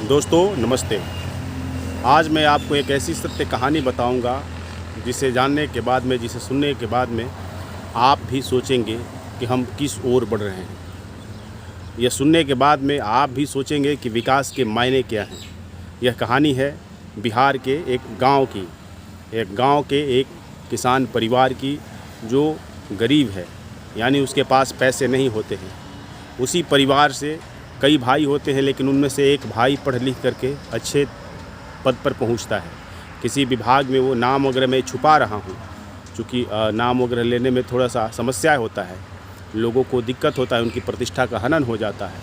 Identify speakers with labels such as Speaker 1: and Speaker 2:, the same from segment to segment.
Speaker 1: दोस्तों नमस्ते। आज मैं आपको एक ऐसी सत्य कहानी बताऊंगा जिसे जानने के बाद में, जिसे सुनने के बाद में आप भी सोचेंगे कि हम किस ओर बढ़ रहे हैं। यह सुनने के बाद में आप भी सोचेंगे कि विकास के मायने क्या हैं। यह कहानी है बिहार के एक गांव के एक किसान परिवार की जो गरीब है, यानी उसके पास पैसे नहीं होते हैं। उसी परिवार से कई भाई होते हैं, लेकिन उनमें से एक भाई पढ़ लिख करके अच्छे पद पर पहुंचता है। किसी विभाग में वो नाम वगैरह मैं छुपा रहा हूं, चूँकि नाम वगैरह लेने में थोड़ा सा समस्या होता है, लोगों को दिक्कत होता है, उनकी प्रतिष्ठा का हनन हो जाता है।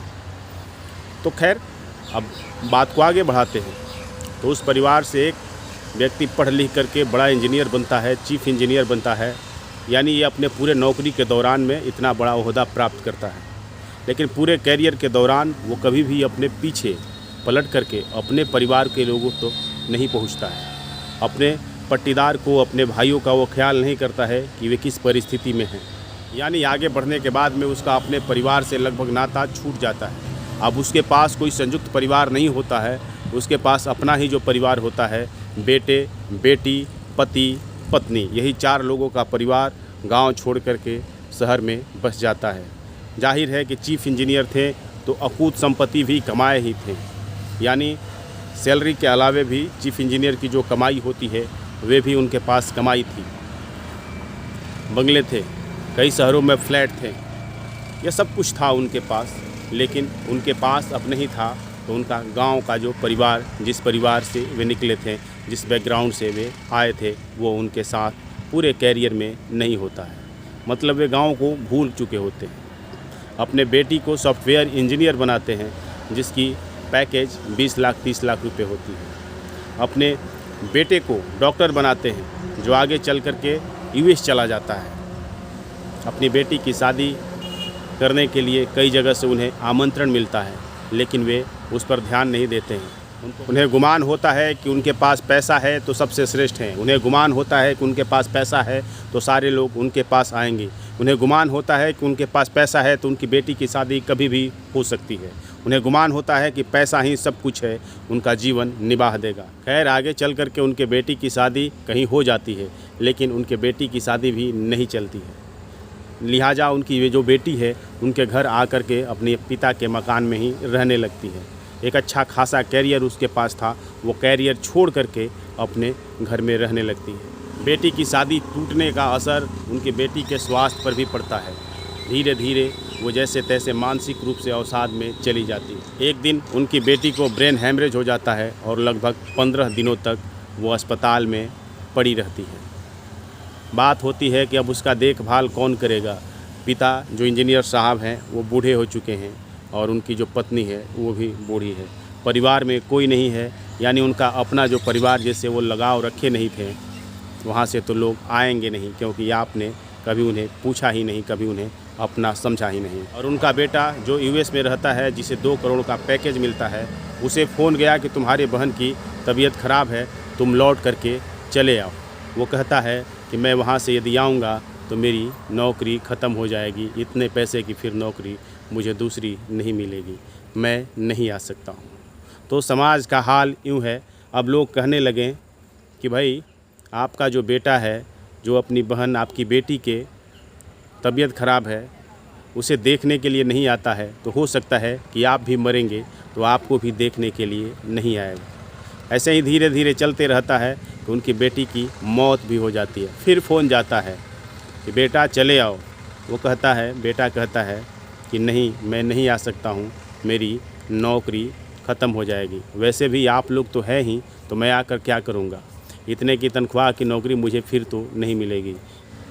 Speaker 1: तो खैर, अब बात को आगे बढ़ाते हैं। तो उस परिवार से एक व्यक्ति पढ़ लिख करके बड़ा इंजीनियर बनता है, चीफ इंजीनियर बनता है, यानी ये अपने पूरे नौकरी के दौरान में इतना बड़ा ओहदा प्राप्त करता है। लेकिन पूरे कैरियर के दौरान वो कभी भी अपने पीछे पलट करके अपने परिवार के लोगों तो नहीं पहुंचता है। अपने पट्टीदार को, अपने भाइयों का वो ख्याल नहीं करता है कि वे किस परिस्थिति में हैं। यानी आगे बढ़ने के बाद में उसका अपने परिवार से लगभग नाता छूट जाता है। अब उसके पास कोई संयुक्त परिवार नहीं होता है, उसके पास अपना ही जो परिवार होता है, बेटे, बेटी, पति, पत्नी, यही 4 लोगों का परिवार गाँव छोड़ करके शहर में बस जाता है। जाहिर है कि चीफ इंजीनियर थे तो अकूत संपत्ति भी कमाए ही थे, यानी सैलरी के अलावे भी चीफ इंजीनियर की जो कमाई होती है वे भी उनके पास कमाई थी। बंगले थे, कई शहरों में फ्लैट थे, यह सब कुछ था उनके पास। लेकिन उनके पास अब नहीं था तो उनका गांव का जो परिवार, जिस परिवार से वे निकले थे, जिस बैकग्राउंड से वे आए थे, वो उनके साथ पूरे कैरियर में नहीं होता है। मतलब वे गाँव को भूल चुके होते हैं। अपने बेटी को सॉफ्टवेयर इंजीनियर बनाते हैं, जिसकी पैकेज 20 लाख 30 लाख रुपए होती है। अपने बेटे को डॉक्टर बनाते हैं, जो आगे चल कर के यूएस चला जाता है। अपनी बेटी की शादी करने के लिए कई जगह से उन्हें आमंत्रण मिलता है, लेकिन वे उस पर ध्यान नहीं देते हैं। उन्हें गुमान होता है कि उनके पास पैसा है तो सबसे श्रेष्ठ हैं। उन्हें गुमान होता है कि उनके पास पैसा है तो सारे लोग उनके पास आएंगे। उन्हें गुमान होता है कि उनके पास पैसा है तो उनकी बेटी की शादी कभी भी हो सकती है। उन्हें गुमान होता है कि पैसा ही सब कुछ है, उनका जीवन निभाह देगा। खैर, आगे चल कर के उनके बेटी की शादी कहीं हो जाती है, लेकिन उनके बेटी की शादी भी नहीं चलती है। लिहाजा उनकी ये जो बेटी है, उनके घर आकर के अपने पिता के मकान में ही रहने लगती है। एक अच्छा खासा कैरियर उसके पास था, वो कैरियर छोड़ करके अपने घर में रहने लगती है। बेटी की शादी टूटने का असर उनकी बेटी के स्वास्थ्य पर भी पड़ता है। धीरे धीरे वो जैसे तैसे मानसिक रूप से अवसाद में चली जाती है। एक दिन उनकी बेटी को ब्रेन हैमरेज हो जाता है और लगभग 15 दिनों तक वो अस्पताल में पड़ी रहती है। बात होती है कि अब उसका देखभाल कौन करेगा। पिता जो इंजीनियर साहब हैं वो बूढ़े हो चुके हैं और उनकी जो पत्नी है वो भी बूढ़ी है। परिवार में कोई नहीं है, यानी उनका अपना जो परिवार जैसे वो लगाव रखे नहीं थे, वहाँ से तो लोग आएंगे नहीं, क्योंकि आपने कभी उन्हें पूछा ही नहीं, कभी उन्हें अपना समझा ही नहीं। और उनका बेटा जो यूएस में रहता है, जिसे 2 करोड़ का पैकेज मिलता है, उसे फ़ोन गया कि तुम्हारे बहन की तबीयत ख़राब है, तुम लौट करके चले आओ। वो कहता है कि मैं वहाँ से यदि आऊँगा तो मेरी नौकरी ख़त्म हो जाएगी, इतने पैसे की फिर नौकरी मुझे दूसरी नहीं मिलेगी, मैं नहीं आ सकता हूँ। तो समाज का हाल यूँ है। अब लोग कहने लगें कि भाई, आपका जो बेटा है, जो अपनी बहन, आपकी बेटी के तबीयत ख़राब है, उसे देखने के लिए नहीं आता है, तो हो सकता है कि आप भी मरेंगे तो आपको भी देखने के लिए नहीं आएगा। ऐसे ही धीरे धीरे चलते रहता है कि उनकी बेटी की मौत भी हो जाती है। फिर फ़ोन जाता है कि बेटा चले आओ। वो कहता है, बेटा कहता है कि नहीं, मैं नहीं आ सकता हूँ, मेरी नौकरी ख़त्म हो जाएगी। वैसे भी आप लोग तो है ही, तो मैं आकर क्या करूँगा, इतने की तनख्वाह की नौकरी मुझे फिर तो नहीं मिलेगी।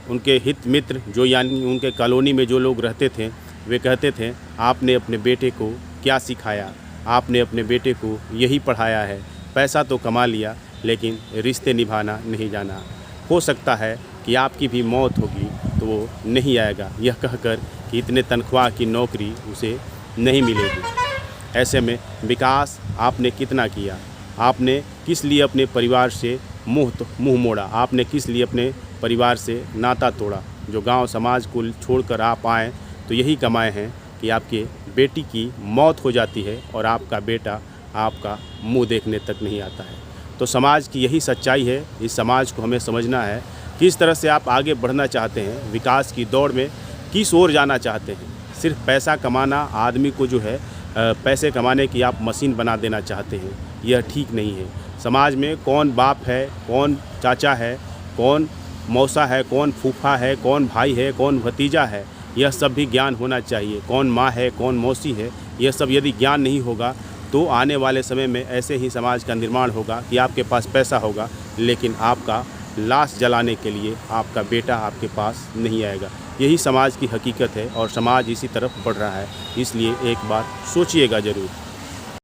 Speaker 1: उनके हित मित्र, जो यानी उनके कॉलोनी में जो लोग रहते थे, वे कहते थे, आपने अपने बेटे को क्या सिखाया, आपने अपने बेटे को यही पढ़ाया है, पैसा तो कमा लिया लेकिन रिश्ते निभाना नहीं जाना। हो सकता है कि आपकी भी मौत होगी तो वो नहीं आएगा, यह कहकर कि इतने तनख्वाह की नौकरी उसे नहीं मिलेगी। ऐसे में विकास आपने कितना किया, आपने किस लिए अपने परिवार से मुँह मोड़ा, आपने किस लिए अपने परिवार से नाता तोड़ा। जो गांव समाज को छोड़कर आप आए तो यही कमाए हैं कि आपके बेटी की मौत हो जाती है और आपका बेटा आपका मुंह देखने तक नहीं आता है। तो समाज की यही सच्चाई है। इस समाज को हमें समझना है किस तरह से आप आगे बढ़ना चाहते हैं, विकास की दौड़ में किस ओर जाना चाहते हैं। सिर्फ पैसा कमाना, आदमी को जो है पैसे कमाने की आप मशीन बना देना चाहते हैं, यह ठीक नहीं है। समाज में कौन बाप है, कौन चाचा है, कौन मौसा है, कौन फूफा है, कौन भाई है, कौन भतीजा है, यह सब भी ज्ञान होना चाहिए। कौन माँ है, कौन मौसी है, यह सब यदि ज्ञान नहीं होगा तो आने वाले समय में ऐसे ही समाज का निर्माण होगा कि आपके पास पैसा होगा लेकिन आपका लाश जलाने के लिए आपका बेटा आपके पास नहीं आएगा। यही समाज की हकीकत है और समाज इसी तरफ बढ़ रहा है। इसलिए एक बार सोचिएगा ज़रूर।